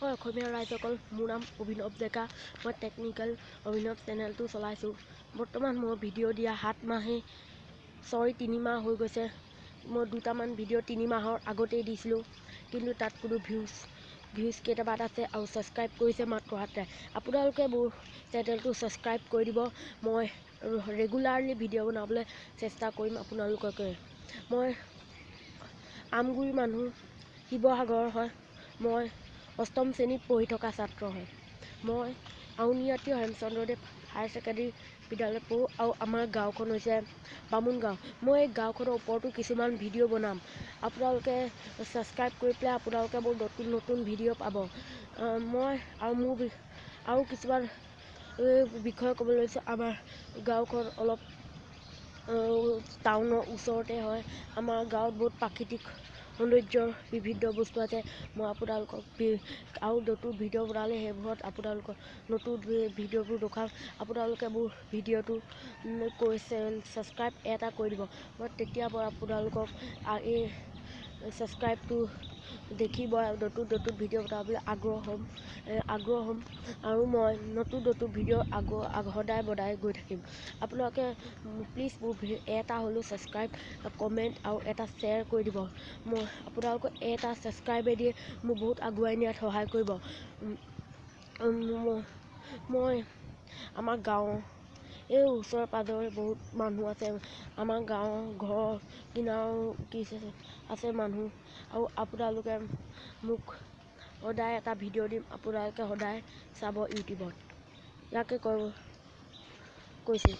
নমস্কাৰ অসমীয়া ৰাইজসকল, মোৰ নাম অভিনৱ ডেকা। মই টেকনিকেল অভিনৱ চেনেলটো চলাইছোঁ। বৰ্তমান মই ভিডিঅ' দিয়া 7 মাহে 3 মাহ হৈ গৈছে। মই 2টামান ভিডিঅ' 3 মাহৰ আগতেই দিছিলোঁ, কিন্তু তাত কোনো ভিউজ কেইটামান আছে আৰু ছাবস্ক্ৰাইব কৰিছে মাত্ৰ 7টাই। আপোনালোকে মোৰ চেনেলটো ছাবস্ক্ৰাইব কৰি দিব। মই ৰেগুলাৰলি ভিডিঅ' বনাবলৈ চেষ্টা কৰিম আপোনালোককে। মই আমগুৰি মানুহ, শিৱসাগৰ হয়। মই 8ম শ্ৰেণীত পঢ়ি থকা ছাত্ৰ হয়। মই আউনীআটী হেমচন্দ্ৰদেৱ হায়াৰ ছেকেণ্ডেৰী বিদ্যালয়ত পঢ়োঁ আৰু আমাৰ গাঁওখন হৈছে বামুণ গাঁও। মই এই গাঁওখনৰ ওপৰতো কিছুমান ভিডিঅ' বনাম। আপোনালোকে ছাবস্ক্ৰাইব কৰি পেলাই আপোনালোকে মোৰ নতুন ভিডিঅ' পাব। মই আৰু কিছুমান বিষয়ে ক'বলৈ লৈছোঁ। আমাৰ গাঁওখন অলপ টাউনৰ ওচৰতে হয়। আমাৰ গাঁৱত বহুত প্ৰাকৃতিক সৌন্দৰ্যৰ বিভিন্ন বস্তু আছে। মই আপোনালোকক আৰু নতুন ভিডিঅ' বনালে সেইবোৰত আপোনালোকৰ নতুন ভিডিঅ'বোৰ দেখাম। আপোনালোকে মোৰ ভিডিঅ'টো ছাবস্ক্ৰাইব এটা কৰি দিব। তেতিয়া মই আপোনালোকক এই ছাবস্ক্ৰাইবটো দেখি মই নতুন ভিডিঅ' বনাবলৈ আগ্ৰহ হ'ম আৰু মই নতুন ভিডিঅ' সদায় বনাই গৈ থাকিম। আপোনালোকে প্লিজ মোৰ এটা হ'লেও ছাবস্ক্ৰাইব, কমেণ্ট আৰু এটা শ্বেয়াৰ কৰি দিব। মই আপোনালোকৰ এটা ছাবস্ক্ৰাইবে দিয়ে মোক বহুত আগুৱাই নিয়াত সহায় কৰিব। মই আমাৰ গাঁৱৰ এই ওচৰে পাঁজৰে বহুত মানুহ আছে। আমাৰ গাঁৱৰ ঘৰৰ কিনাৰো আছে মানুহ, আৰু আপোনালোকে মোক সদায় এটা ভিডিঅ' দিম। আপোনালোকে সদায় চাব ইউটিউবত। ইয়াকে কৈছোঁ।